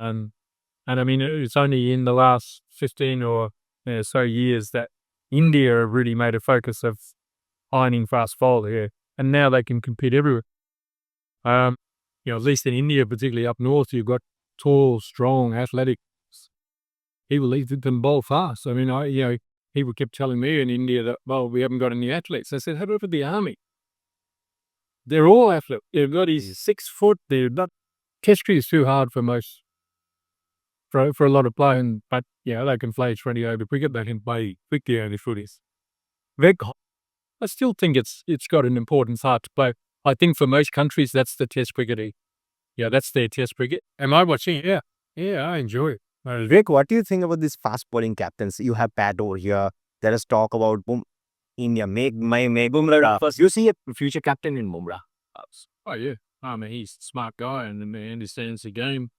And I mean, it's only in the last 15 or so years that India have really made a focus of ironing fast bowler, yeah. And now they can compete everywhere. At least in India, particularly up north, you've got tall, strong, athletic people. They can bowl fast. I mean, people kept telling me in India that, well, we haven't got any athletes. I said, how about the army? They're all athletes. Everybody's 6 foot. They're not. Test cricket is too hard for most, for a lot of players. But yeah, they can play 20 over cricket. They can play 50 over footies. I still think it's got an important part to play. I think for most countries, that's the Test cricket. Yeah, that's their Test cricket. Am I watching it? Yeah. Yeah, I enjoy it. Vic, what do you think about this fast bowling captains? You have Pat over here. There is talk about India. Make Bumrah first. You see a future captain in Bumrah. Oh, yeah. I mean, he's a smart guy and he understands the game.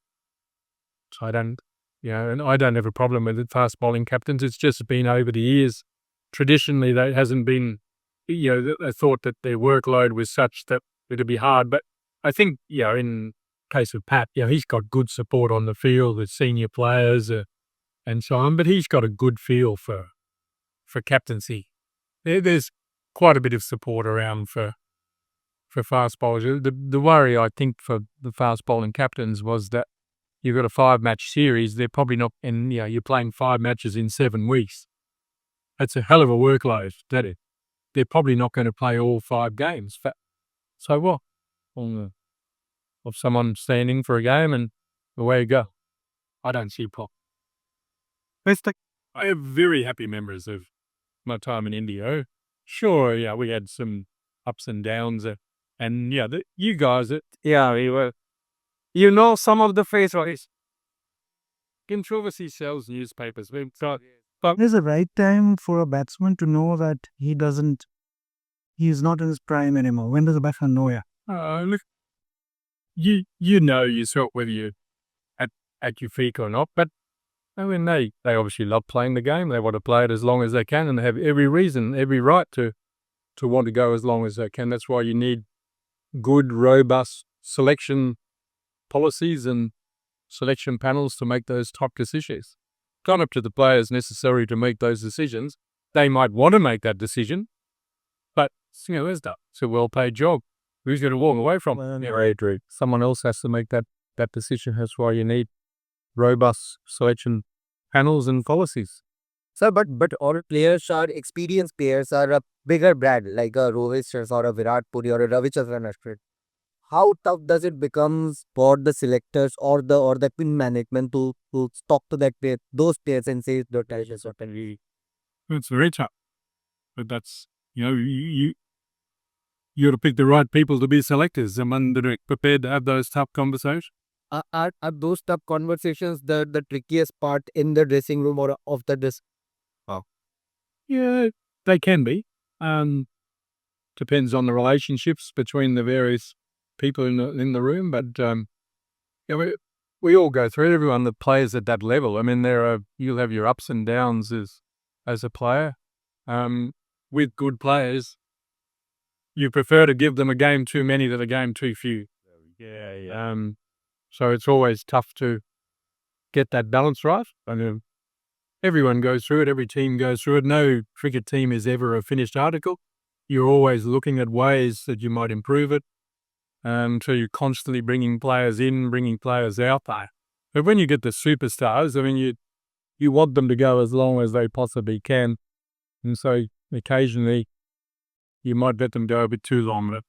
So and I don't have a problem with the fast bowling captains. It's just been over the years. Traditionally, that hasn't been, I thought that their workload was such that it'd be hard. But I think, in case of Pat, he's got good support on the field with senior players and so on. But he's got a good feel for captaincy. There's quite a bit of support around for fast bowlers. The worry, I think, for the fast bowling captains was that you've got a 5-match series. They're probably not, and you're playing 5 matches in 7 weeks. That's a hell of a workload. They're probably not going to play all 5 games. So what? Of someone standing for a game and away you go. I don't see a problem. I have very happy memories of my time in India. Sure, we had some ups and downs, and you guys, we were. Some of the face right. Controversy sells newspapers. But there's a right time for a batsman to know that he's not in his prime anymore. When does a batsman know? Look, you yourself whether you're at your peak or not, but I mean, they obviously love playing the game. They want to play it as long as they can, and they have every reason, every right to want to go as long as they can. That's why you need good, robust selection policies and selection panels to make those top decisions. Not up to the players necessary to make those decisions. They might want to make that decision, but it's a well-paid job. Who's going to walk away from it? Someone else has to make that decision. That's why you need robust selection panels and policies. Sir, but all players are experienced players are a bigger brand like a Rohit Sharma or a Virat Kohli or a Ravichandran Ashwin. How tough does it become for the selectors or the pin management to talk to those players and say the talents are really? It's very tough, but that's you got to pick the right people to be selectors. Someone that are prepared to have those tough conversations. Are those tough conversations the trickiest part in the dressing room or of the dress? Oh, yeah, they can be. Depends on the relationships between the various people in the room, but we all go through it. Everyone that plays at that level. I mean, you'll have your ups and downs as a player. With good players, you prefer to give them a game too many than a game too few. Yeah. So it's always tough to get that balance right. I mean, everyone goes through it. Every team goes through it. No cricket team is ever a finished article. You're always looking at ways that you might improve it. So you're constantly bringing players in, bringing players out there. But when you get the superstars, I mean, you want them to go as long as they possibly can. And so occasionally you might let them go a bit too long. But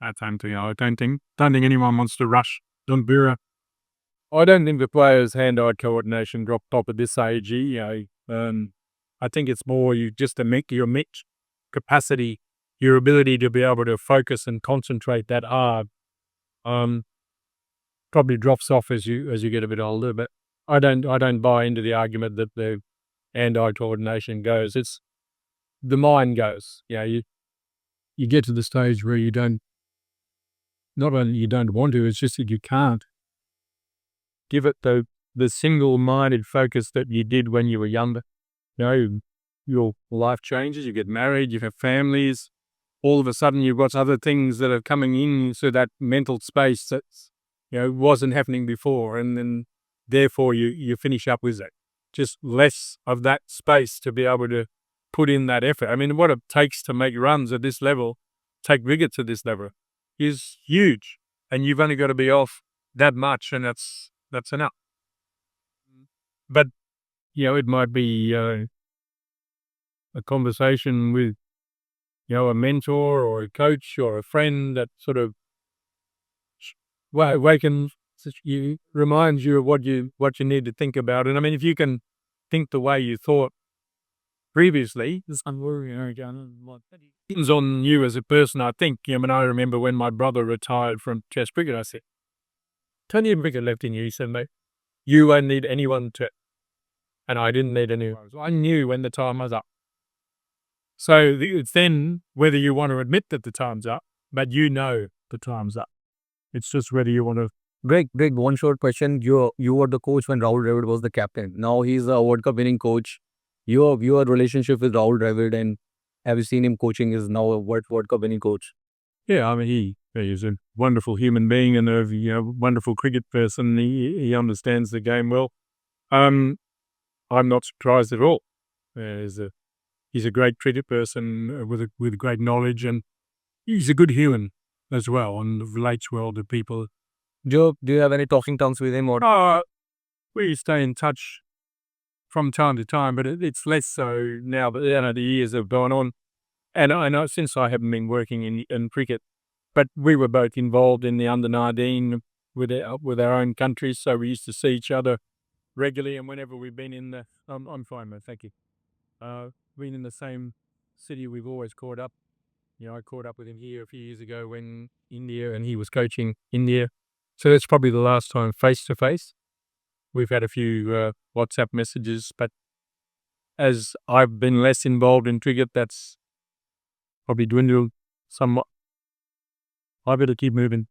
I don't think anyone wants to rush Bumrah. I don't think the players' hand-eye coordination dropped off at this age. I think it's more your match capacity, your ability to be able to focus and concentrate that hard. Probably drops off as you get a bit older. But I don't buy into the argument that the hand-eye coordination goes. It's the mind goes. You get to the stage where you don't. Not only you don't want to, it's just that you can't give it the single-minded focus that you did when you were younger. Your life changes, you get married, you have families. All of a sudden, you've got other things that are coming into that mental space that wasn't happening before, and then therefore you finish up with it. Just less of that space to be able to put in that effort. I mean, what it takes to make runs at this level, take wickets at this level, is huge. And you've only got to be off that much, and that's enough. But, it might be a conversation with, a mentor or a coach or a friend that sort of wakens you, reminds you of what you need to think about. And I mean, if you can think the way you thought previously, depends on you as a person, I think. I mean, I remember when my brother retired from Test cricket, I said, "Tony cricket left in you." He said, "Mate, you won't need anyone to," and I didn't need anyone. I knew when the time was up. So it's then whether you want to admit that the time's up, but the time's up. It's just whether you want to. Greg, one short question. You were the coach when Rahul Dravid was the captain. Now he's a World Cup winning coach. Your relationship with Rahul Dravid, and have you seen him coaching? Is now a World Cup winning coach. Yeah, I mean, he's a wonderful human being and a wonderful cricket person. He understands the game well. I'm not surprised at all. He's a great cricket person with great knowledge, and he's a good human as well, and relates well to people. Do you have any talking tongues with him, or? We stay in touch from time to time, but it's less so now that the years have gone on. And I know since I haven't been working in cricket, but we were both involved in the under-19 with our own countries, so we used to see each other regularly. And whenever we've been in the, I'm fine, mate, thank you. Been in the same city, we've always caught up. I caught up with him here a few years ago when India, and he was coaching India. So that's probably the last time face to face. We've had a few WhatsApp messages, but as I've been less involved in cricket, that's probably dwindled somewhat. I better keep moving.